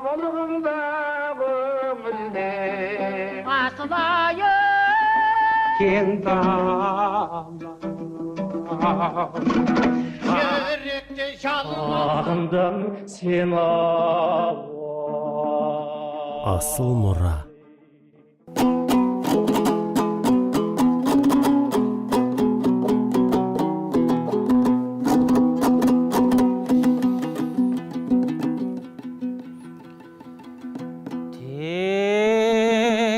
болғанда көңілде асылайы кең дала жүректе жалын сағындым сені Асыл мұра.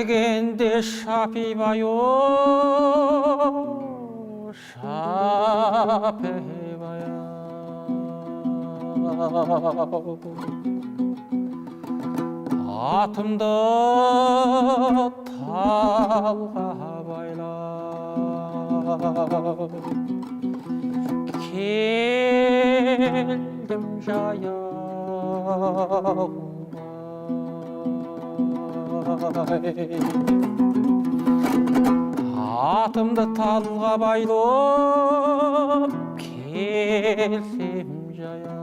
дегенде шапибайо шапибая атымды талға байлап келдім жаяу атымды талға байлап келсем жаяу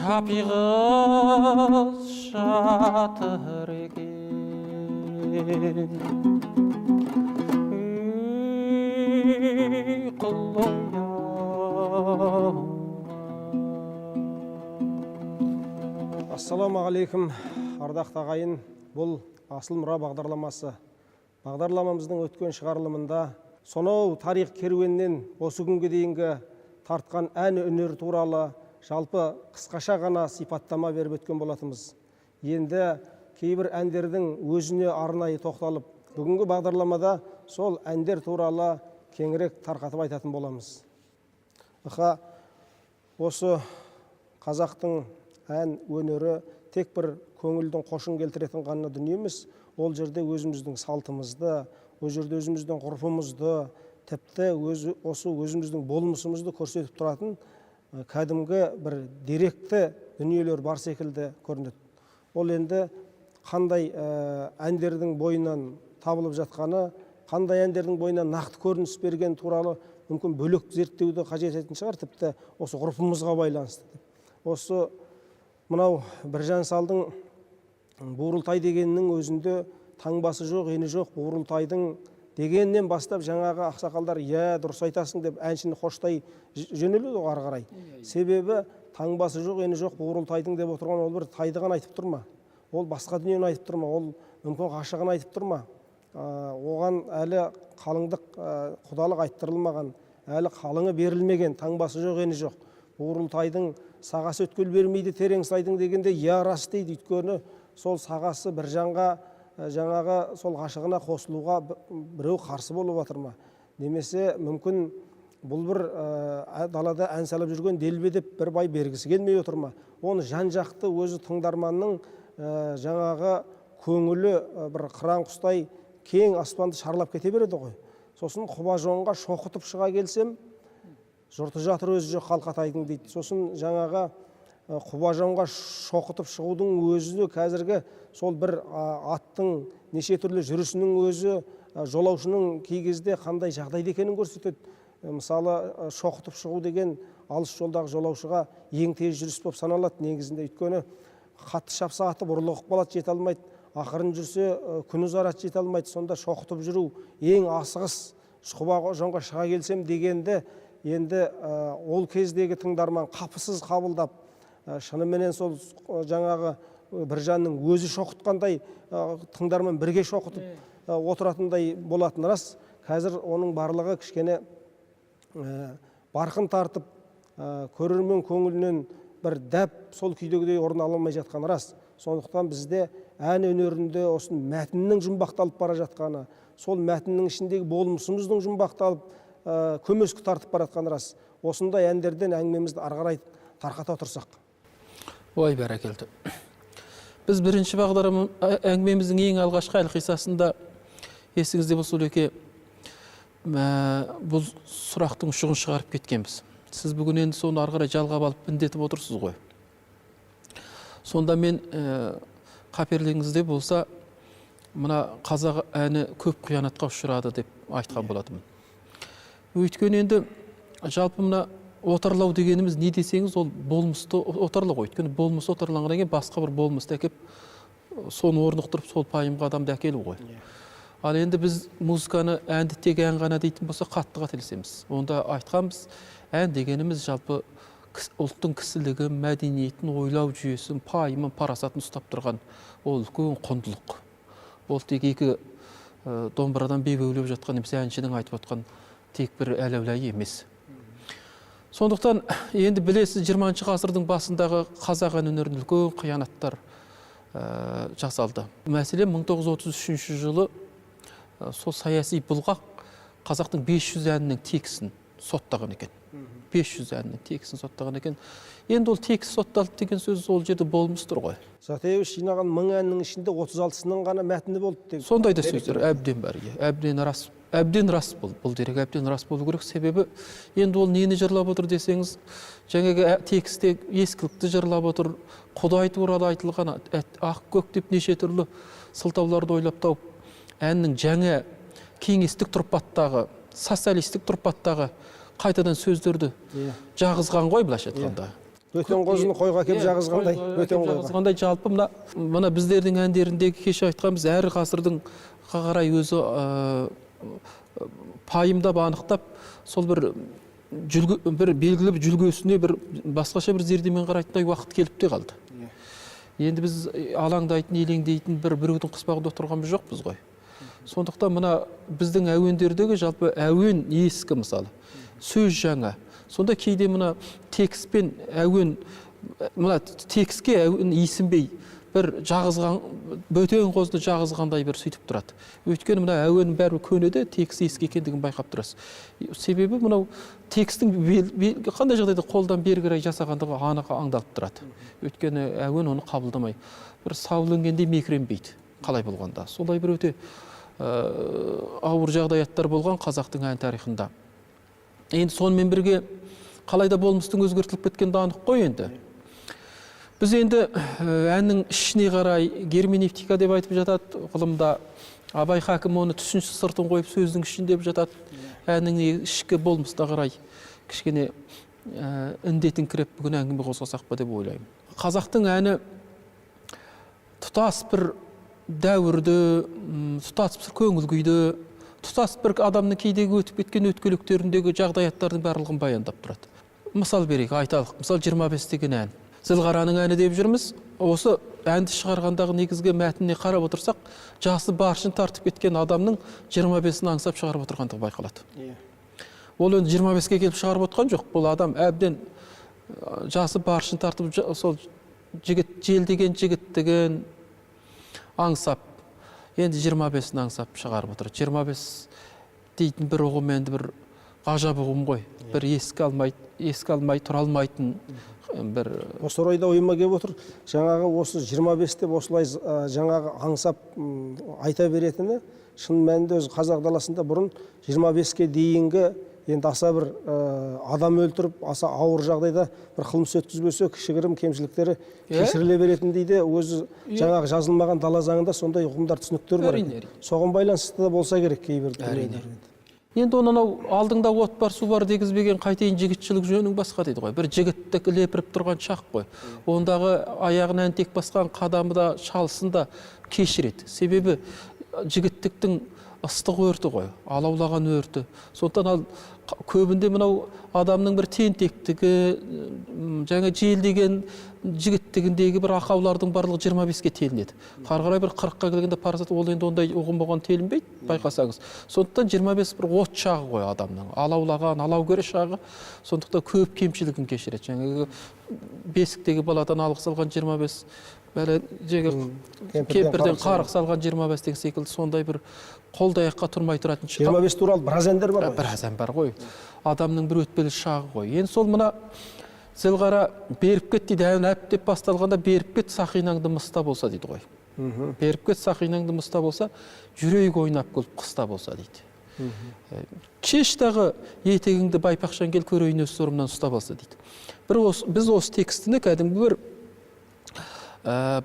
шапиғыз жатыр екен құлоя Ассаламағалейкум, ардақты ағайын. Бұл Асыл мұра бағдарламасы. Бағдарламамыздың өткен шығарылымында сонау тарих керуеннен осы күнге дейінгі тартқан ән өнер туралы жалпы қысқаша ғана сипаттама беріп өткен болатымыз. Енді кейбір әндердің өзіне арнайы тоқталып, бүгінгі бағдарламада сол әндер туралы кеңірек тарқатып айтатын боламыз. Осы қазақтың ән өнері тек бір көңілдің қошын келтіретін ғана дүние емес, ол жерде өзіміздің салтымызды, ол жерде өзіміздің ғұрпымызды, тіпті осы өзіміздің болмысымызды көрсетіп тұратын кәдімгі бір деректі дүниелер бар секілді көрінеді. Ол енді қандай әндердің бойынан табылып жатқаны, қандай әндердің бойынан нақты көрініс берген туралы мүмкін бөлек зерттеуді қажет ететін шығар, тіпті осы ғұрпымызға байланысты. Осы мынау Біржан Салдың Буырылтай дегеннің өзінде таңбасы жоқ, ені жоқ. Буырылтайдың дегеннен бастап жаңағы ақсақалдар дұрыс айтасың деп әншіні қоштай жөнеледі ары қарай. Себебі таңбасы жоқ, ені жоқ Буырылтайдың деп отырған ол бір тайды ғана айтып тұр ма? Ол басқа дүниені айтып тұр ма? Ол мүмкін ғашығын айтып тұр ма? Оған әлі қалыңдық, құдалық айттырылмаған, әлі қалыңы берілмеген, таңбасы жоқ, ені жоқ. Буырылтайдың сағасы өткел бермейді терең сайдың дегенде рас дейді. Өйткені сол сағасы Біржанға жаңағы сол ғашығына қосылуға біреу қарсы болып жатыр ма? Немесе мүмкін бұл бір далада ән салып жүрген делбе деп бір бай бергісі келмей отыр ма? Оны жан-жақты өзі тыңдарманның жаңағы көңілі бір қыран құстай кең аспанды шарлап кете береді ғой. Сосын Құбажонға шоқытып шыға келсем, жұрты жатыр өзі жоқ қалқатайдың дейді. Сосын жаңағы Құбажонға шоқытып шығудың өзі қазіргі сол бір аттың неше түрлі жүрісінің өзі жолаушының кей кезде қандай жағдайда екенін көрсетеді. Мысалы, шоқытып шығу деген алыс жолдағы жолаушыға ең тез жүріс болып саналады негізінде. Өйткені қатты шапса аты бұрылығып қалады, жете алмайды. Ақырын жүрсе күн ұзарады, жете алмайды. Сонда шоқытып жүру ең асығыс Құбажонға шыға келсем дегенде енді ол кездегі тыңдарман қапысыз қабылдап, шыныменен сол жаңағы Біржанның өзі шоқытқандай тыңдарман бірге шоқытып отыратындай болатын рас. Қазір оның барлығы кішкене барқын тартып, көрермен көңілінен бір дәп сол күйдегідей орын ала алмай жатқан рас. Сондықтан бізде ән өнерінде осы мәтіннің жұмбақталып бара жатқаны, сол мәтіннің ішіндегі болмысымыздың жұмбақталып көмескі тартып баратқан рас. Осындай әндерден әңгімемізді ары қарай тарқата тұрсақ. Ой, бәрекелді. Біз бірінші әңгімеміздің ең алғашқы әлқисасында есіңізде болса Өлеке, бұл сұрақтың ұшығын шығарып кеткенбіз. Сіз бүгін енді соны ары қарай жалғап алып міндетіп отырсыз ғой. Сонда мен қаперлеріңізде болса, мына қазақ әні көп қиянатқа ұшырады деп айтқан болатымын. Өйткені енді жалпы мына отарлау дегеніміз не десеңіз, ол болмысты отарлау ғой. Өйткені болмыс отарланғаннан кейін басқа бір болмысты әкеп, соны орнықтырып, сол пайымға адамды әкелу ғой. Ал енді біз музыканы әнді тек ән ғана дейтін болса, қатты қателесеміз. Онда айтқанбыз, ән дегеніміз жалпы ұлттың кісілігін, мәдениетін, ойлау жүйесін, пайымын, парасатын ұстап тұрған ол үлкен құндылық. Ол тек екі домбырадан бебеулеп жатқан немесе әншінің айтып отқан тек бір әләуләй емес. Сондықтан енді білесіз, 20-шы ғасырдың басындағы қазақ ән өнерінде үлкен қиянаттар жасалды. Мәселен 1933 жылы сол саяси бұлғақ қазақтың 500 әнінің текісін соттаған екен. 500 әнінің текісін соттаған екен. Енді ол текіс сотталды деген сөз ол жерде болмыс тұр ғой. Затаевич жинаған 1000 әннің ішінде 36-сының ғана мәтіні болды. Сондай да сөздер әбден бар. Әбден рас бұл дерек, әбден рас болу керек. Себебі енді ол нені жырлап отыр десеңіз, жаңағы тексте ескілікті жырлап отыр, Құдай туралы айтылған ақ көк деп неше түрлі сылтауларды ойлап тауып, әннің жаңа кеңестік тұрпаттағы, социалистік тұрпаттағы қайтадан сөздерді жағызған ғой, былайша айтқанда. Бөтен қозыны қойға келіп жағызғандай. Жалпы мына біздердің әндеріндегі кеше айтқанбыз, әр ғасырдың қарай өзі пайымдап анықтап, сол бір белгілі жүлгесіне бір басқаша бір зердемен қарайтындай уақыт келіп те қалды. Енді біз алаңдайтын, елеңдейтін біреудің қыспағында отырғанымыз жоқпыз ғой. Сондықтан мына біздің әуендердегі жалпы әуен ескі мысалы, сөз жаңа. Сонда кейде мына текстпен әуен, мына текстке әуен есінбей бір жағызған, бөтен қозыны жағызғандай бір сөйтіп тұрады. Өйткені мына әуеннің бәрі көнеді, текст ескі екендігін байқап тұрасыз. Себебі мынау текстің қандай жағдайда қолдан бері қарай жасағандығы анық аңдалып тұрады. Өйткені әуен оны қабылдамай, бір сауленгенде мекіренбейді. Қалай болғанда. Солай бір өте ауыр жағдаяттар болған қазақтың ән тарихында. Енді сонымен бірге қалайда болмыстың өзгертіліп кеткенді анық қой енді. Біз енді әннің ішіне қарай герменевтика деп айтып жатады ғылымда. Абай хакім оны түсінші сыртын қойып сөздің ішін деп жатады. Әннің ішкі болмысына қарай кішкене індетіңкіреп бүгін әңгіме қозғасақ па деп ойлаймын. Қазақтың әні тұтас бір дәуірді, тұтас бір көңіл күйді, тұтас бір адамның кейдегі өтіп кеткен өткелектеріндегі жағдаяттардың барлығын баяндап тұрады. Мысал берейік, айталық. Мысал 25 деген ән. Зілғараның әні деп жүрміз. Осы әнді шығарғандағы негізгі мәтініне қарап отырсақ, жасы баршын тартып кеткен адамның 25-ін аңсап шығарып отырғандығы байқалады. Ол енді 25-ке келіп шығарып отқан жоқ. Бұл адам әбден жасы баршын тартып, сол желдеген жігіттігін аңсап, енді 25-ін аңсап шығарып отыр. 25 дейтін бір ұғым енді бір ғажап ұғым ғой. Бір еске алмай тұра алмайтын бір... Осы орайда ойыма келіп отыр, жаңағы осы 25 деп осылай жаңағы аңсап айта беретіні, шын мәнінде өзі қазақ даласында бұрын 25-ке дейінгі енді аса бір адам өлтіріп, аса ауыр жағдайда бір қылмыс өткізбесе, кішігірім кемшіліктері кешіріле беретін дейді. Өзі жаңағы жазылмаған дала заңында сондай ұғымдар, түсініктер бар. Соған байланысты да болса керек кейбір. Енді онанау алдыңда от бар, су бар дегізбеген қайтейін жігітшілік жөнің басқа дейді ғой. Бір жігіттік лепіріп тұрған шақ қой. Ондағы аяғын әнтек басқан қадамы да, шалысын да кешіреді. Себебі жігіттіктің ыстық өрті ғой, алаулаған өрті. Сондықтан ал көбінде мынау адамның бір тентектігі, жаңа желдеген жігіттігіндегі бір ақаулардың барлығы 25-ке телінеді. Қарғарай бір 40-қа келгенде парасат, ол енді ондай ұғым болған телінбейді, байқасаңыз. Сондықтан 25 бір от шағы ғой адамның, алаулаған, алаугер шағы. Сондықтан көп кемшілігін кешіреді. Жаңағы бесіктегі баладан алғыс алған 25, кемпірден қарық салған 25 деген секілді сондай бір қолдаяққа тұрмай тұратын 25 туралы біраз әндер бар ғой. Біраз ән бар ғой. Адамның бір өтпелі шағы ғой. Енді сол мына Зілғара беріп кет дейді, ән әп деп басталғанда беріп кет сақинаңды мыста болса дейді ғой. Беріп кет сақинаңды мыста болса, жүрек ойнап көліп қыста болса дейді. Чештағы етегіңді байпақшан кел көрейін өз сорымнан ұстап алса дейді. Біз осы текстіні кәдімгі бір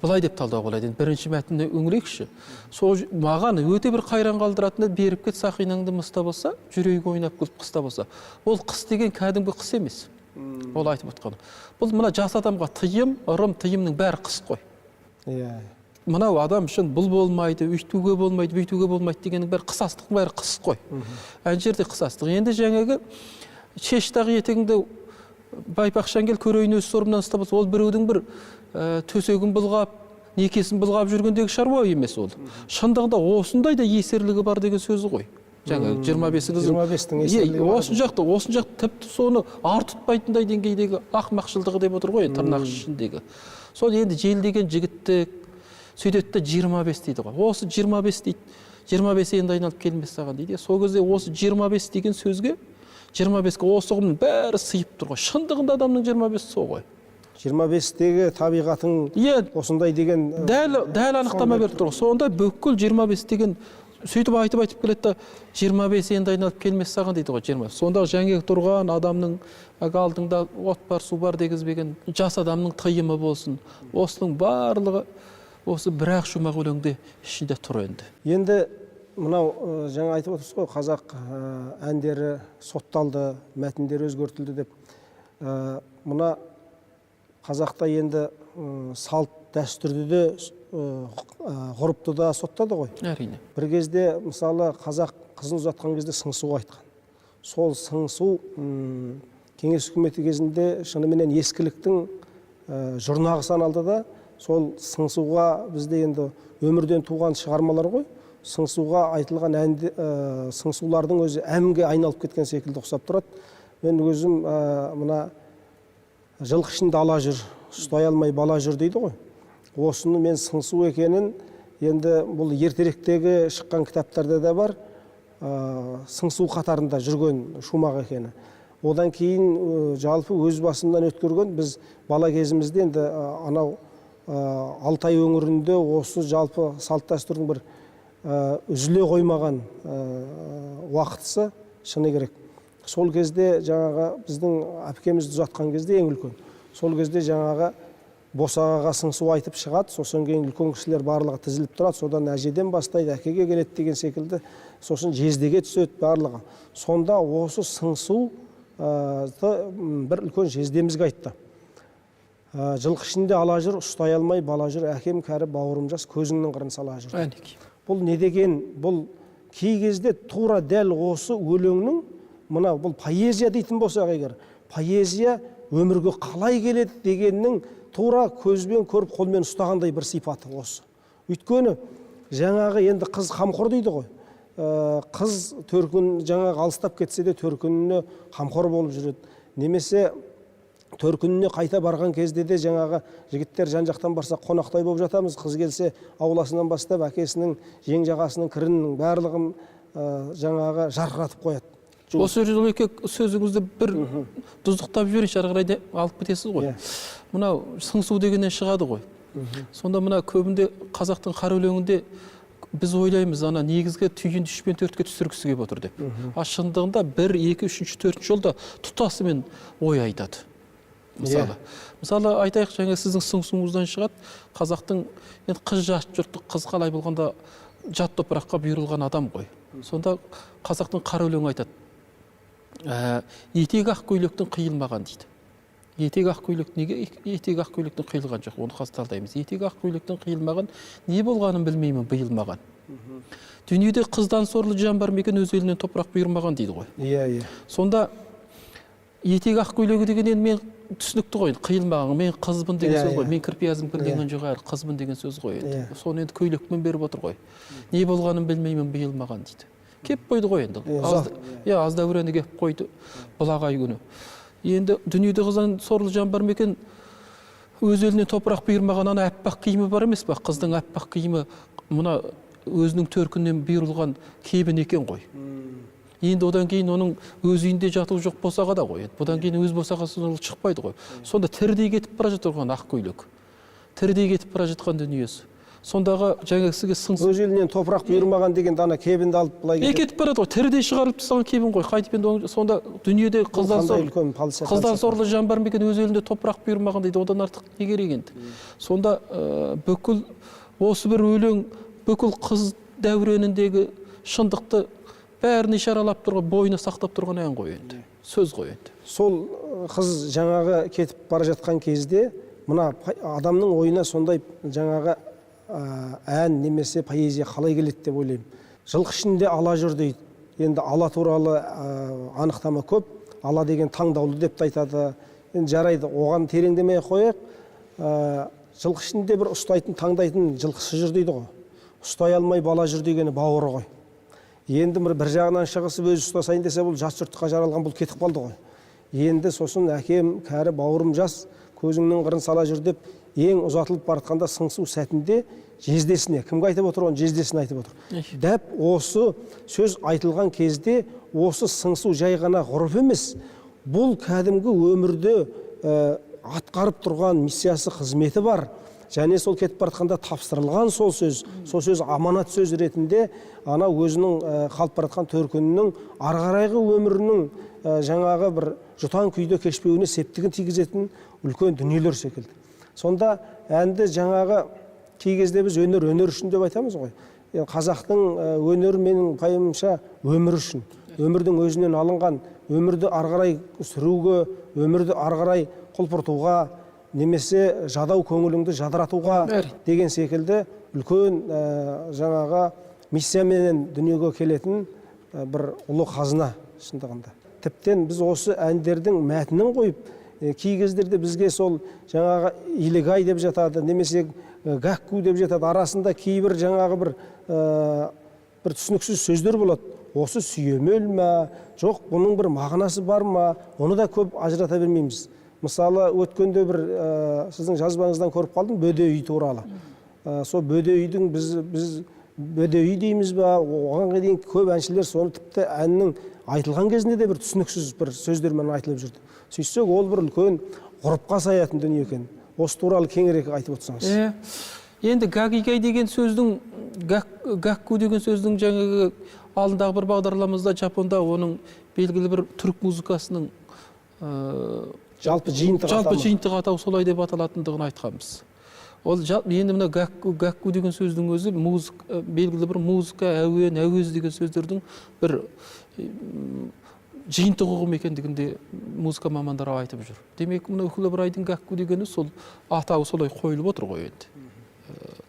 былай деп талдау болады. Бірінші мәтінді өңірекші. Сол маған өте бір қайран қалдыратыны беріп кет сақинаңды мыста болса, жүрегі ойнап көліп қыста болса. Ол қыс деген кәдімгі қыс емес. Ол айтып отқан. Бұл мына жас адамға тыйым, ырым, тыйымның бәрі қыс қой. Иә. Мынау адам үшін бұл болмайды, үйтуге болмайды, бүйтуге болмайды дегеннің бәрі қысастықтың бәрі қыс қой. Ән жерде қысастық. Енді жаңағы шештағы етегіңді байпақшан кел көрейін өз сорымнан ұстап, ол біреудің бір төсегін бұлғап, некесін бұлғап жүргендегі шаруа емес ол. Шындығында осындай да есерлігі бар деген сөзі ғой. Жаңа 25-тің есерлігі бар. Осын жақты тіпті соны ар тұтпайтындай деңгейдегі ақмақшылдығы деп отыр ғой, тырнақ ішіндегі. Сол енді желдеген жігіттік, сөйтетті 25 дейді ғой. Осы 25 дейді, 25 енді айналып келмес саған дейді. Сол кезде осы 25 деген сөзге, 25-ке осы ұғымның бәрі сыйып тұр ғой. Шындығында адамның 25 сол ғой. 25-тегі табиғатың осындай деген... Дәл анықтама беріп тұр. Сонда бүкіл 25 деген сөйтіп айтып келетті, 25 енді айналып келмес саған дейді ғой, 20. Сонда жаңағы тұрған адамның алдыңда от бар, су бар дегізбеген жас адамның тыйымы болсын. Осының барлығы осы бір-ақ шумақ өлеңде ішінде тұр енді. Енді мынау жаңа айтып отырсыз ғой, қазақ әндері сотталды, мәтіндері өзгертілді деп. Мына қазақта енді салт дәстүрді де ғұрыпты да соттады ғой. Әрине. Бір кезде мысалы қазақ қызын ұзатқан кезде сыңсу айтқан. Сол сыңсу кеңес үкіметі кезінде шынымен ескіліктің жұрнағы саналды да, сол сыңсуға бізде енді өмірден туған шығармалар ғой. Сыңсуға айтылған сыңсулардың өзі әнге айналып кеткен секілді ұқсап тұрады. Мен өзім мына жылқы ішінде ала жүр, ұстай алмай бала жүр дейді ғой. Осыны мен сыңсу екенін, енді бұл ертеректегі шыққан кітаптарда да бар, сыңсу қатарында жүрген шумақ екені. Одан кейін жалпы өз басымнан өткерген, біз бала кезімізде енді анау Алтай өңірінде осы жалпы салт дәстүрдің бір үзіле қоймаған уақытысы шыны керек. Сол кезде жаңағы біздің әпкемізді ұзатқан кезде ең үлкен. Сол кезде жаңағы босағаға сыңсу айтып шығады, сосын кейін үлкен кісілер барлығы тізіліп тұрады, содан әжеден бастайды, әкеге келеді деген секілді, сосын жездеге түседі барлығы. Сонда осы сыңсу бір үлкен жездемізге айтты. Жылқы ішінде ала жүр, ұстай алмай бала жүр, әкем кәрі бауырым жас, көзіңнің қырын сала жүр. Бұл не деген, бұл кей кезде тура дәл осы өлеңнің, мына бұл поэзия дейтін болсақ егер, поэзия өмірге қалай келеді дегеннің тура көзбен көріп қолмен ұстағандай бір сипаты осы. Өйткені жаңағы енді қыз қамқор дейді ғой. Қыз төркін жаңағы алыстап кетсе де төркініне қамқор болып жүреді. Немесе төркініне қайта барған кезде де жаңағы жігіттер жан-жақтан барса қонақтай болып жатамыз. Қыз келсе ауласынан бастап әкесінің жең жағасының кірінің барлығын жаңағы жарқыратып қояды. Осы жерде сөзіңізді бір тұздықтап жіберейінші, ары қарай алып кетесіз ғой. Мынау сыңсу дегеннен шығады ғой. Сонда мына көбінде қазақтың қара өлеңінде біз ойлаймыз, ана негізгі түйінді 3 пен 4-ке түсіргісі келіп отыр деп. Шындығында 1, 2, 3, 4 жолда тұтасымен ой айтады. Мысалы айтайық, жаңа сіздің сыңсуыңыздан шығады, қазақтың қыз жат жұрттық, қыз қалай болғанда жат топыраққа бұйырылған адам ғой. Сонда қазақтың қара өлеңі айтады. Етек ақ көйлектің қиылмаған дейді. Етек ақ көйлек, неге етек ақ көйлектің қиылған жоқ? Оны қазір талдаймыз. Етек ақ көйлектің қиылмаған, не болғанын білмеймін, бұйылмаған. Дүниеде қыздан сорлы жан бар ма екен, өз елінен топырақ бұйырмаған дейді ғой. Иә. Сонда етек ақ көйлегі деген мен түсінікті ғой, қиылмаған, мен қызбын деген сөз ғой, мен кірпиязым кірген жоқ, қызбын деген сөз ғой. Соны енді көйлекпен беріп отыр ғой. Не болғанын білмеймін, бұйылмаған дейді. Кеп қойды ғой енді. Аз дәурені кеп қойды бұлағай күні. Енді дүниеде қыздан сорлы жан бар ма екен, өз елінен топырақ бұйырмаған, ана әппақ киімі бар емес па? Қыздың әппақ киімі мына өзінің төркіннен бұйырылған кебін екен ғой. Енді одан кейін оның өз үйінде жатуы жоқ босаға да ғой. Бұдан кейін өз босағасынан шықпайды ғой. Сонда тірідей кетіп бара жатқан ақ көйлек. Тірідей кетіп бара жатқан дүниесі. Сондағы жаңа кісіге сыңсу. Өз елінен топырақ бұйырмаған деген дана кебінді алып былай кетіп барады ғой. Тірідей шығарылып тастаған кебін ғой. Қайтып енді сонда дүниеде қыздан сорлы жан бар ма екен, өз елінде топырақ бұйырмаған дейді. Одан артық не керек енді? Сонда бүкіл осы бір өлең бүкіл қыз дәуреніндегі шындықты бәрін ишаралап тұрған, бойына сақтап тұрған ән ғой енді. Сөз ғой енді. сол қыз жаңағы кетіп бара жатқан кезде мына адамның ойына сондай жаңағы ән немесе поэзия қалай келеді деп ойлаймын. Жылқы ішінде ала жүр дейді. Енді ала туралы анықтама көп. Ала деген таңдаулы деп те айтады. Енді жарайды, оған тереңдемей қояйық. Жылқы ішінде бір ұстайтын, таңдайтын жылқысы жүр дейді ғой. Ұстай алмай бала жүр дегені бауыры ғой. Енді бір жағынан шығысып өзі ұстасайын десе, бұл жас жұртқа жаралған, бұл кетіп қалды ғой. Енді сосын әкем, кәрі бауырым жас, көзіңнің қырын сала жүр деп, ең ұзатылып баратқанда сыңсу сәтінде жездесіне, кімге айтып отыр, оны жездесіне айтып отыр. Дәп осы сөз айтылған кезде осы сыңсу жай ғана ғұрып емес, бұл кәдімгі өмірде атқарып тұрған миссиясы, қызметі бар. Және сол кетіп баратқанда тапсырылған сол сөз аманат сөз ретінде ана өзінің қалып баратқан төркінінің арғарайғы өмірінің жаңағы бір жұтаң күйде кешпеуіне септігін тигізетін үлкен дүниелер секілді. Сонда әнді жаңағы кей кезде біз өнер үшін деп айтамыз ғой. Қазақтың өнері менің пайымымша өмір үшін, өмірдің өзінен алынған, өмірді арғарай сүруге, өмірді арғарай құлпыртуға, немесе жадау көңіліңді жадыратуға деген секілді үлкен жаңағы миссиямен дүниеге келетін бір ұлы қазына шындығында. Тіптен біз осы әндердің мәтінін қойып, кей кездерде бізге сол жаңағы илегай деп жатады, немесе гәкку деп жатады. Арасында кейбір жаңағы бір түсініксіз сөздер болады. Осы сүйемел ма, жоқ, бұның бір мағынасы бар ма, оны да көп ажырата бермейміз. Мысалы, өткенде бір сіздің жазбаңыздан көріп қалдым, бөде үй туралы. Сол бөде үйдің біз бөде үй дейміз ба, оған дейін көп әншілер соны тіпті әннің айтылған кезінде де бір түсініксіз бір сөздермен айтылып жүрді. Сөйтсек, ол бір үлкен ғұрыпқа саятын дүние екен. Осы туралы кеңірек айтып отырсаңыз. Енді гагигай деген сөздің, гакку деген сөздің жаңағы алдындағы бір бағдарламамызда Жапонда оның белгілі бір түрік музыкасының жалпы жиынтық атау солай деп аталатындығын айтқанбыз. Ол енді мына гакку деген сөздің өзі белгілі бір музыка, әуен, әуез деген сөздердің бір жиынтық ұғым екендігінде музыка мамандары айтып жүр. Демек, мына Үкілі-ыбырайдың гакку дегені сол атауы солай қойылып отыр ғой енді.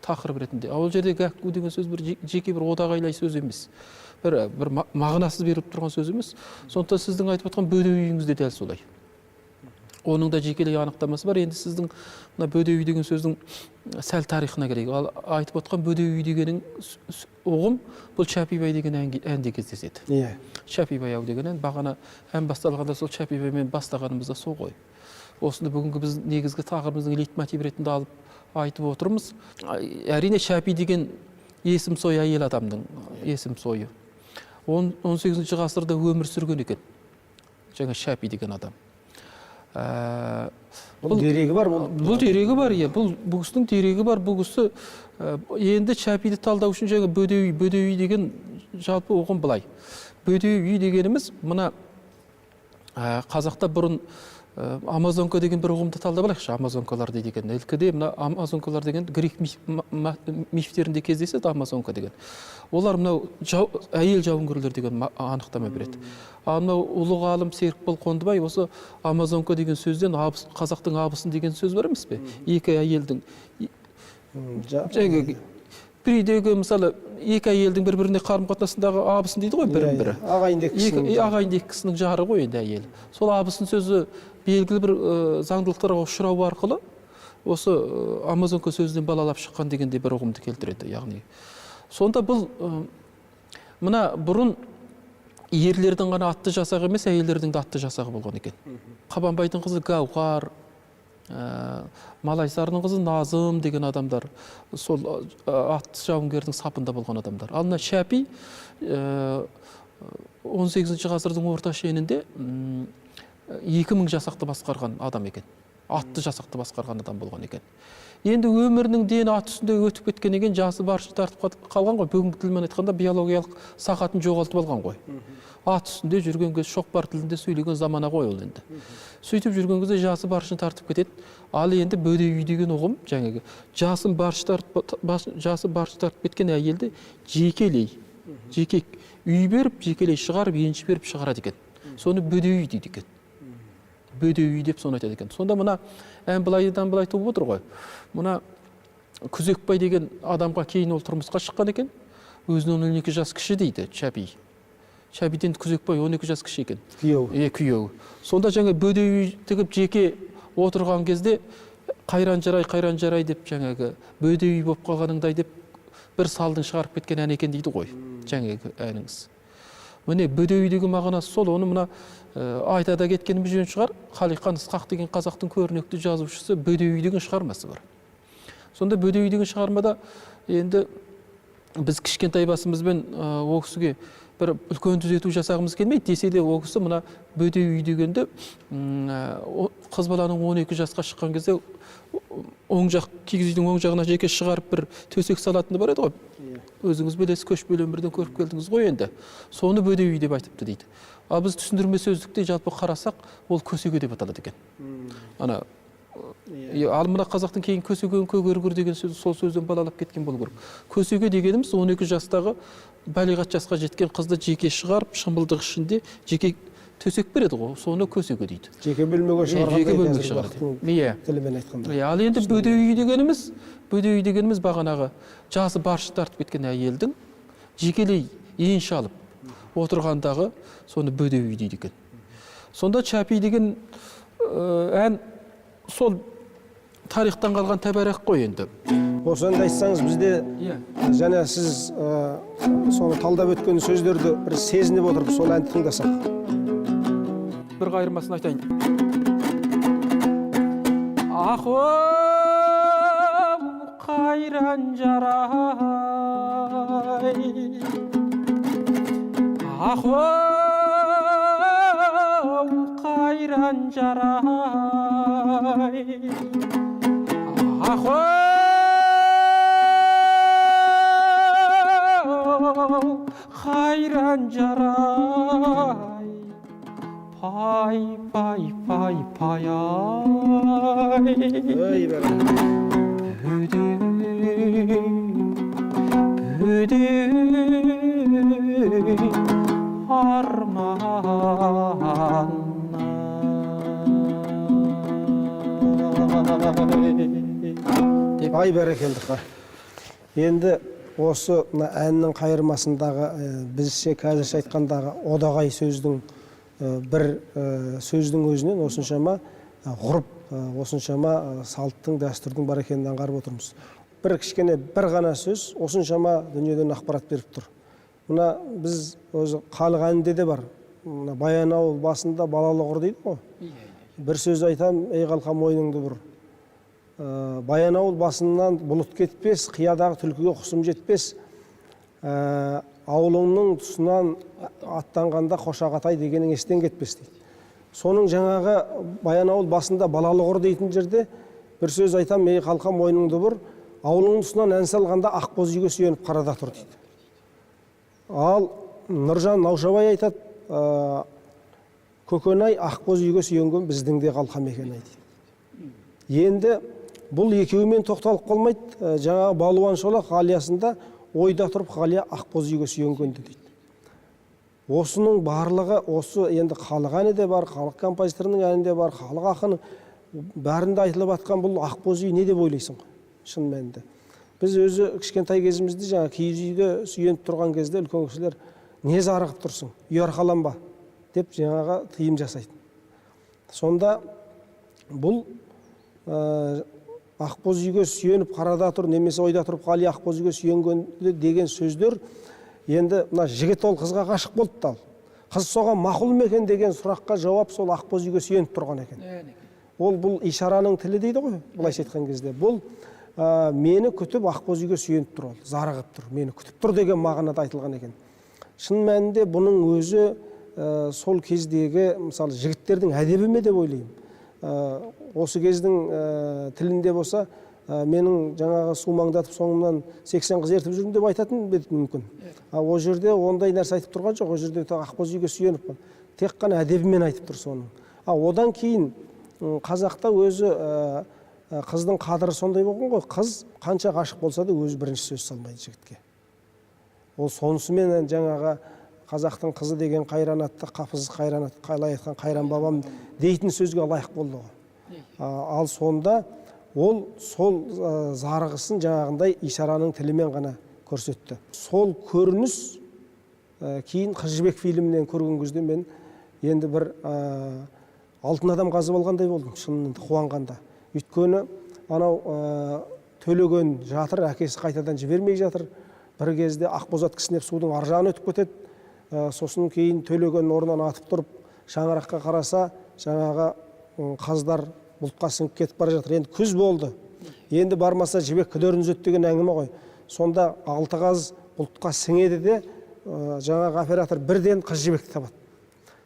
Тақырып ретінде. Ол жерде гакку деген сөз бір жеке бір одағайлай сөз емес. Бір мағынасыз беріп тұрған сөз емес. Сондықтан сіздің айтып отқан бөде үйіңіз де дәл солай. Оның да жекелей анықтамасы бар. Енді сіздің мына бөде үй деген сөздің сәл тарихына келейік. Ал айтып отқан бөде үй дегенің ұғым бұл Чапибай деген әнде кездеседі. Чапибай ау деген ән, бағана ән басталғанда сол Чапибаймен бастағанымызда сол ғой. Осында бүгінгі біз негізгі тақырыбымыздың лейтмотив ретінде алып айтып отырмыз. Әрине Чапи деген есім сой әйел адамның есім сойы. 18 ғасырда өмір сүрген екен. Жаңа Чапи деген адам. Бұл дерегі бар? Бұл дерегі бар, бұл кісінің дерегі бар. Бұл кісі енді Чапиді талдау үшін жаңа бөде үй деген жалпы ұғым былай. Бөде үй дегеніміз мына қазақта бұрын Амазонка деген бір ұғымды талдап алайықшы. Амазонкалар деген. Ілкіде мына Амазонкалар деген грек мифтерінде кездеседі Амазонка деген. Олар мынау әйел жауынгерлер деген анықтама береді. Мынау ұлы ғалым Серікбол Қондыбай осы Амазонка деген сөзден қазақтың абысын деген сөз бар емес пе? Екі әйелдің бірдегі мысалы екі әйелдің бір-біріне қарым-қатынасындағы абысын дейді ғой, бірін-бірі. Ағайынды екі кісінің жары ғой енді әйел. Сол абысын сөзі белгілі бір заңдылықтарға ұшырау арқылы осы Амазонка сөзінен балалап шыққан дегенде бір ұғымды келтіреді. Яғни сонда бұл мына бұрын ерлердің ғана атты жасағы емес, әйелдердің де атты жасағы болған екен. Қабанбайдың қызы Гауһар, Малайсарының қызы Назым деген адамдар сол атты жауынгердің сапында болған адамдар. Ал мына Чапи 18 ғасырдың орта шенінде 2000 жасақты басқарған адам екен. Атты жасақты басқарған адам болған екен. Енді өмірінің дені ат үстінде өтіп кеткен екен, жасы баршы тартып қалған ғой. Бүгінгі тілмен айтқанда биологиялық сағатын жоғалтып алған ғой. Ат үстінде жүрген кезде шоқпар тілінде сөйлеген замана ғой ол енді. Сөйтіп жүрген кезде жасы баршын тартып кетеді. Ал енді бөде үй деген ұғым, жаңағы жасы баршы тартып кеткен әйелді жекелей үй беріп, жекелей шығарып, енші беріп шығарады екен. Соны бөде үй дейді екен. бөдеу үй деп соны айтады екен. Сонда мына ән былайдан былай туып отыр ғой. Мына Күзекбай деген адамға кейін ол тұрмысқа шыққан екен. Өзінен 12 жас кіші дейді Чәпи. Чәпиден Күзекбай 12 жас кіші екен. Күйеуі. Күйеуі. Сонда жаңа бөдеу үй тігіп жеке отырған кезде қайран жарай деп жаңағы бөдеу үй болып қалғаныңдай деп бір салдың шығарып кеткен ән екен дейді ғой. Жаңағы әніңіз. Міне бөдеу үй деген мағынасы сол. Оны мына айтада кеткеніміз жөн шығар. Қалиқан Ысқақ деген қазақтың көрнекті жазушысы бөдеу үй деген шығармасы бар. Сонда бөдеу үй деген шығармада енді біз кішкентай басымызбен ол кісіге бір үлкен түзету жасағымыз келмейді десе де ол кісі мына бөдеу үй дегенде қыз баланың 12 жасқа шыққан кезде оң жақ кигіз үйдің оң жағына жеке шығарып бір төсек салатыны бар еді ғой. Өзіңіз білесіз, көшпелі өмірден көріп келдіңіз ғой енді. Соны бөдеу үй деп айтыпты дейді. Ал біз түсіндірме сөздікте жалпы қарасақ, ол көсеге деп аталады екен. Ана ал мына қазақтың кейін көсеген көгергір деген сөз сол сөзден балалап кеткен болу керек. Көсеге дегеніміз 12 жастағы балиғат жасқа жеткен қызды жеке шығарып, шымылдық ішінде жеке төсек береді ғой. Соны көсеге дейді. Жеке бөлмеге шығарғанда. Иә. Тілімен айтқанда. Ал енді бөдеу үй дегеніміз бағанағы жасы баршы тартып кеткен әйелдің жекелей енші алып отырғандағы соны бөдеу үй дейді екен. Сонда Чәпи деген ән сол тарихтан қалған тәбәрәк қой енді. Осы әнді айтсаңыз бізде және сіз соны талдап өткен сөздерді бір сезініп отырып сол әнді тыңдасақ. Бір қайырмасын айтайын. Аху қайран жарай, аху қайран жарай, аху қайран жарай, пай ай бөдеу арман Ай бәрекелді. Енді осы әннің қайырмасындағы біздше қазірше айтқандағы одағай сөздің бір сөздің өзінен осыншама ғұрып, осыншама салттың, дәстүрдің бар екенін аңғарып отырмыз. Бір кішкене бір ғана сөз осыншама дүниеден ақпарат беріп тұр. Мына біз өзі халық әнінде де бар. Баянауыл басында балалы құр дейді ғой. Бір сөз айтам, ей қалқа мойныңды бұр. Баянауыл басынан бұлыт кетпес, қиядағы түлкіге құсым жетпес. Ауылыңның тұсынан аттанғанда қошағатай дегенің естен кетпес дейді. Соның жаңағы Баянауыл басында балалы құр дейтін жерде бір сөз айтам, ей қалқа мойныңды бұр. Ауылыңның тұсынан ән салғанда ақбоз үйге сүйеніп қарада тұр дейді. Ал Нұржан Наушабай айтады, көкенай ақбоз үйге сүйенген біздің де қалқам екен дейді. Енді бұл екеуімен тоқталып қалмайды. Жаңағы балуан шолақ ғалиясында ойда тұрып ғалия ақбоз үйге сүйенгенді дейді. Осының барлығы, осы енді халық әні де бар, халық композиторының әні де бар, халық ақының бәрінде айтылып атқан бұл ақбоз үй не деп ойлайсың ғой, шын мәнінде. Біз өзі кішкентай кезімізде жаңа киіз үйге сүйеніп тұрған кезде үлкен кісілер не зарығып тұрсың, үй арқаланба деп жаңағы тыйым жасайды. Сонда бұл ақбоз үйге сүйеніп қарада тұр, немесе ойда тұрып қали ақбоз үйге сүйенген деген сөздер, енді мына жігіт ол қызға ғашық болды ал. Қыз соған мақұл ма екен деген сұраққа жауап сол ақбоз үйге сүйеніп тұрған екен. Ол бұл ишараның тілі дейді ғой, былайша айтқан кезде. Бұл мені күтіп ақбоз үйге сүйеніп тұр, ол зарығып тұр, мені күтіп тұр деген мағынада айтылған екен. Шын мәнінде бұның өзі сол кездегі мысалы жігіттердің әдебі ме деп ойлаймын. Осы кездің тілінде болса, менің жаңағы су маңдатып соңымнан 80 қыз ертіп жүрмін деп айтатын мүмкін. О жерде ондай нәрсе айтып тұрған жоқ, о жерде ақбоз үйге сүйеніп қал. Тек қана әдебімен айтып тұр соның. Одан кейін қазақта өзі қыздың қадірі сондай болған ғой, қыз қанша ғашық болса да өзі бірінші сөз салмайды жігітке. Ол сонысымен жаңағы қазақтың қызы деген қайран атты, қапыз қайран атты, қалай айтқан қайран бабам дейтін сөзге лайық болды ғой. Ал сонда ол сол зарығысын жаңағындай ишараның тілімен ғана көрсетті. Сол көрініс кейін Қыз жібек фильмінен көрген кезде мен енді бір алтын адам қазып алғандай болдым, шынында қуанғанда. Өйткені анау төлеген жатыр, әкесі қайтадан жібермей жатыр. Бір кезде Ақбозат кісінеп судың ар жағына өтіп кетеді. Сосын кейін төлеген орнынан атып тұрып, шаңыраққа қараса, жаңағы қаздар бұлтқа сіңіп кетіп бара жатыр. Енді күз болды. Енді бармаса жібек күдерін үзеді деген әңгіме ғой. Сонда 6 қаз бұлтқа сіңеді де, жаңағы оператор бірден Қыз жібекті табады.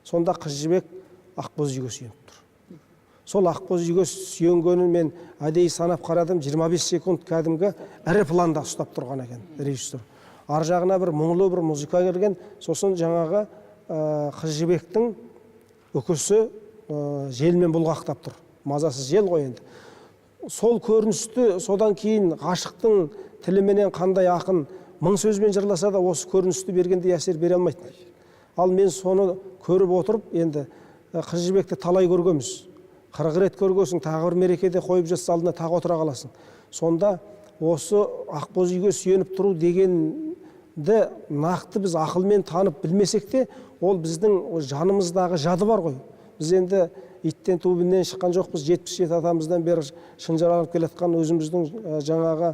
Сонда Қыз жібек Ақбоз үйге сүйеніп тұр. Сол Ақбоз үйге сүйенгенін мен әдейі санап қарадым, 25 секунд кәдімгі ірі планда ұстап тұрған екен режиссер. Ар жағына бір мұңлы бір музыка келген, сосын жаңағы Қыз жібектің үкісі желмен бұлғақтап тұр. Мазасыз жел ғой енді. Сол көріністі содан кейін ғашықтың тіліменен қандай ақын мың сөзбен жырласа да осы көріністі бергенде әсер бере алмайды. Ал мен соны көріп отырып, енді Қыз жібекті талай көргенбіз. 40 рет көргенсің, тағы бір мерекеде қойып жатса алдына тағы отыра қаласың. Сонда осы Ақбоз үйге сүйеніп тұру дегенді нақты біз ақылмен танып білмесек те, ол біздің жанымыздағы жады бар ғой. Біз енді иттен туыбінен шыққан жоқпыз, 77 атамыздан бері шынжарланып келе жатқан өзіміздің жаңағы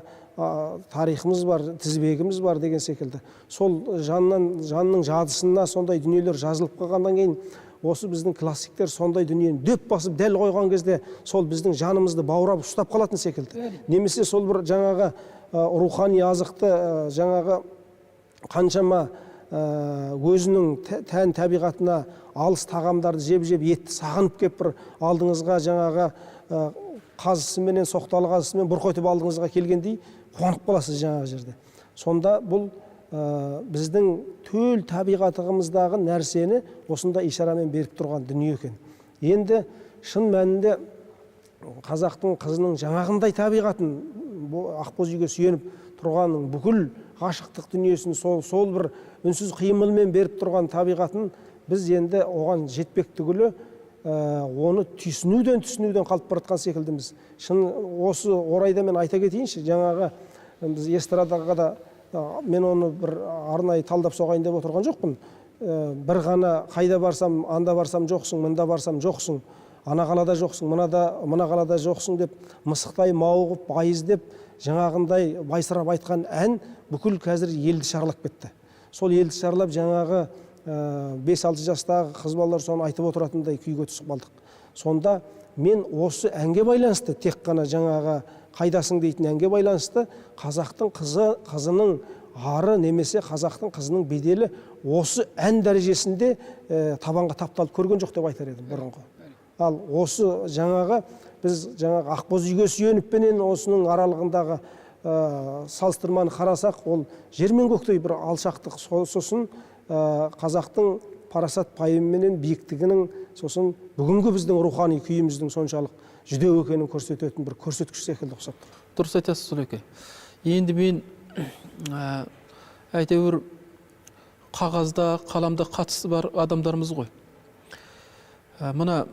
тарихымыз бар, тізбегіміз бар деген секілді. Сол жанның жадысына сондай дүниелер жазылып қалғаннан кейін, осы біздің классиктер сондай дүниені дөп басып дәл қойған кезде сол біздің жанымызды баурап ұстап қалатын секілді. Немесе сол бір жаңағы рухани азықты жаңағы қаншама өзінің тән табиғатына алыс тағамдарды жеп етті сағынып кеп бір алдыңызға жаңағы қазысыменен, соқталы қазысымен бұрқ етіп алдыңызға келгендей қуанып қаласыз жаңағы жерде. Сонда бұл біздің төл табиғатымыздағы нәрсені осында ишарамен беріп тұрған дүние екен. Енді шын мәнінде қазақтың қызының жаңағындай табиғатын Ақбоз үйге сүйеніп тұрғанның бүкіл ғашықтық дүниесін сол бір үнсіз қимылмен беріп тұрған табиғатын біз енді оған жетпек түгілі оны түсінуден қалып бара жатқан секілдіміз. Шын осы орайда мен айта кетейінші, жаңағы біз эстрадаға да мен оны бір арнайы талдап соғайын деп отырған жоқпын. Бір ғана қайда барсам, анда барсам жоқсың, мында барсам жоқсың, ана қалада жоқсың, мына қалада жоқсың деп мысықтай мауығып, байыз деп жаңағындай байсырап айтқан ән бүкіл қазір елді шарлап кетті. Сол елді шарлап жаңағы 5-6 жастағы қыз балалар соны айтып отыратындай күйге түсіп қалдық. Сонда мен осы әнге байланысты, тек қана жаңағы қайдасың дейтін әнге байланысты, қазақтың қызының ары немесе қазақтың қызының беделі осы ән дәрежесінде табанға тапталып көрген жоқ деп айтар едім бұрынғы. Ал осы жаңағы біз жаңағы Ақбоз үйге сүйеніппенен осының аралығындағы салыстырманы қарасақ, ол жер мен көктей бір алшақтық, сосын қазақтың парасат пайымменен биіктігінің, сосын бүгінгі біздің рухани күйіміздің соншалық жүдеу екенін көрсететін бір көрсеткіш секілді ұқсап тұр. Дұрыс айтасыз, Сұлеке. Енді мен әйтеуір қағазда, қаламда қатысы бар адамдарымыз ғой. Мына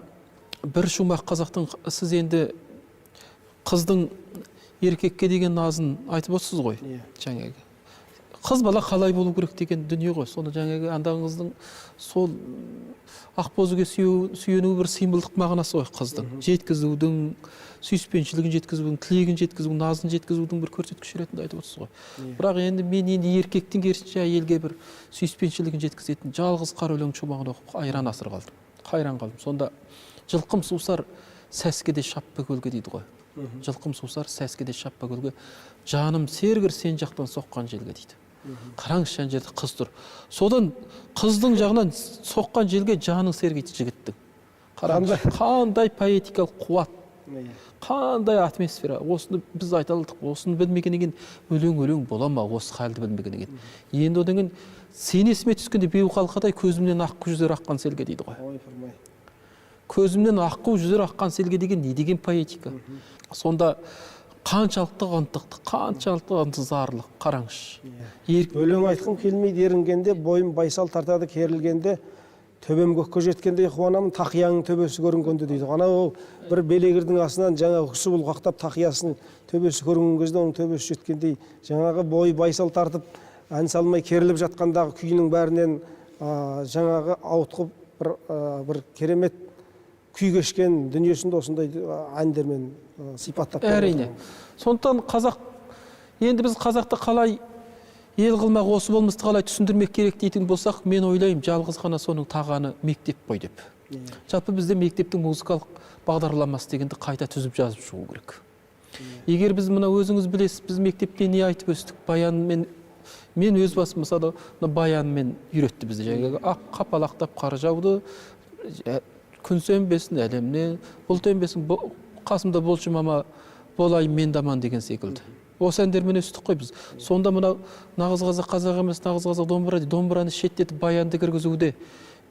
бір шумақ қазақтың, сіз енді қыздың еркекке деген назын айтып отырсыз ғой. Жаңағы қыз бала қалай болу керек деген дүние ғой. Соны жаңағы андағыңыздың сол Ақбоз үйге сүйену бір символдық мағынасы ғой қыздың. Жеткізудің, сүйіспеншілігін жеткізудің, тілегін жеткізудің, назын жеткізудің бір көрсеткіш ретінде айтып отырсыз ғой. Бірақ енді мен еркектің керісінше әйелге бір сүйіспеншілігін жеткізетін жалғыз қара өлең шумағын оқып айран асыр қалдым. Қайран қалдым. Сонда жылқым сусар сәскеде шаппа көлге дейді ғой. Жылқым сусар сәскеде шаппа көлге, жаным сергір сен жақтан соққан желге дейді. Қараңызшы ана жерде қыз тұр. Содан қыздың жағынан соққан желге жаның сергейді жігіттің. Қандай поэтикалық қуат, қандай атмосфера. Осыны біз айта алдық. Осыны білмегеннен өлең бола ма, осы халді білмегеннен. Енді одан кейін сен есіме түскенде беу қалқадай көзімнен аққу жүзер аққан селге дейді ғой. Көзімнен аққу жүзер аққан селге деген не деген поэтика. Сонда қаншалықты ынтықтық, қаншалықты ынтызарлық қараңызшы. Өлең айтқым келмейді ерінгенде, бойым байсал тартады керілгенде, төбем көкке жеткенде қуанамын, тақияның төбесі көрінгенде дейді. Анау бір белегірдің астынан жаңағы құсы бұлғақтап тақиясының төбесі көрінген кезде оның төбесі жеткендей, жаңағы бой байсал тартып, ән салмай керіліп жатқандағы күйінің бәрінен жаңағы ауытқып бір керемет күй кешкен дүниесінде осындай әндермен сипаттап. Әрине. Сондықтан қазақ, енді біз қазақты қалай ел қылмақ, осы болмысты қалай түсіндірмек керек дейтін болсақ, мен ойлаймын, жалғыз ғана соның тағаны мектеп қой деп. Жалпы бізде мектептің музыкалық бағдарламасы дегенді қайта түзіп жазып шығу керек. Егер біз мына өзіңіз білесіз, біз мектепте не айтып өстік, баянмен, мен өз басым мысалы баянмен үйретті бізді. Жаңағы ақ қапалақтап қар жауды, күн сөнбесін әлемнен, бұлт өнбесін, қасымда болшы мама, болайын мен даман деген секілді. Осы әндермен өстік қой біз. Сонда мына нағыз қазақ емес, нағыз қазақ домбыра дейді. Домбыраны шеттетіп баянды кіргізуде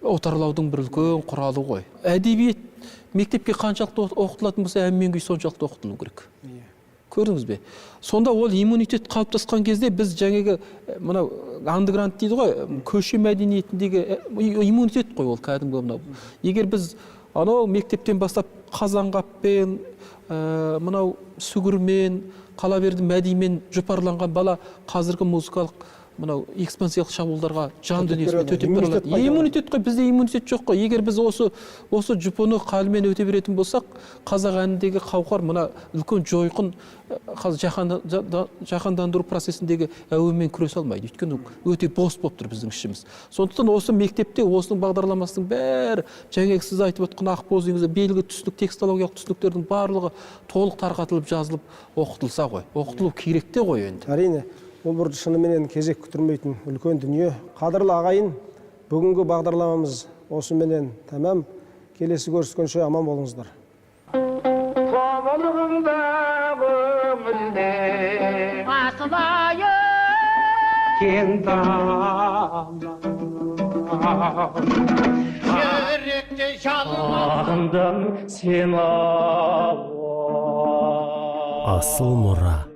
отарлаудың бір үлкен құралы ғой. Әдебиет мектепке қаншалықты оқытылатын болса, ән мен күй соншалықты оқытылу керек. Көрдіңіз бе? Сонда ол иммунитет қалыптасқан кезде біз жаңағы мынау андеграунд дейді ғой, көше мәдениетіндегі иммунитет қой ол кәдімгі мынау. Егер біз анау мектептен бастап қазанғаппен, мынау сүгірмен, қалаберді мәдимен жұпарланған бала қазіргі музыкалық мынау экспансиялық шабуылдарға жан дүниесімен төтеп бере алады. Иммунитет қой, бізде иммунитет жоқ қой. Егер біз осы жұпыны қалмен өте беретін болсақ, қазақ әніндегі қауқар мына үлкен жойқын жаһандандыру процесіндегі әуенмен күресе алмайды. Өйткені өте бос болып тұр біздің ішіміз. Сондықтан осы мектепте осының бағдарламасының бәрі, жаңағы сіз айтып отқан ақбоз деңізде белгі түсінік, текстологиялық түсініктердің барлығы толық тарқатылып жазылып оқытылса ғой. Оқытылу керек те ғой енді. Әрине. Бұл бір шынымен кезек күтірмейтін үлкен дүние. Қадірлі ағайын, бүгінгі бағдарламамыз осыменен тәмам. Келесі көріскенше аман болыңыздар. Қамылғыңдағы өмірде асылайы Кен дала жүректе жалыма Ағындым сен асыл мұра.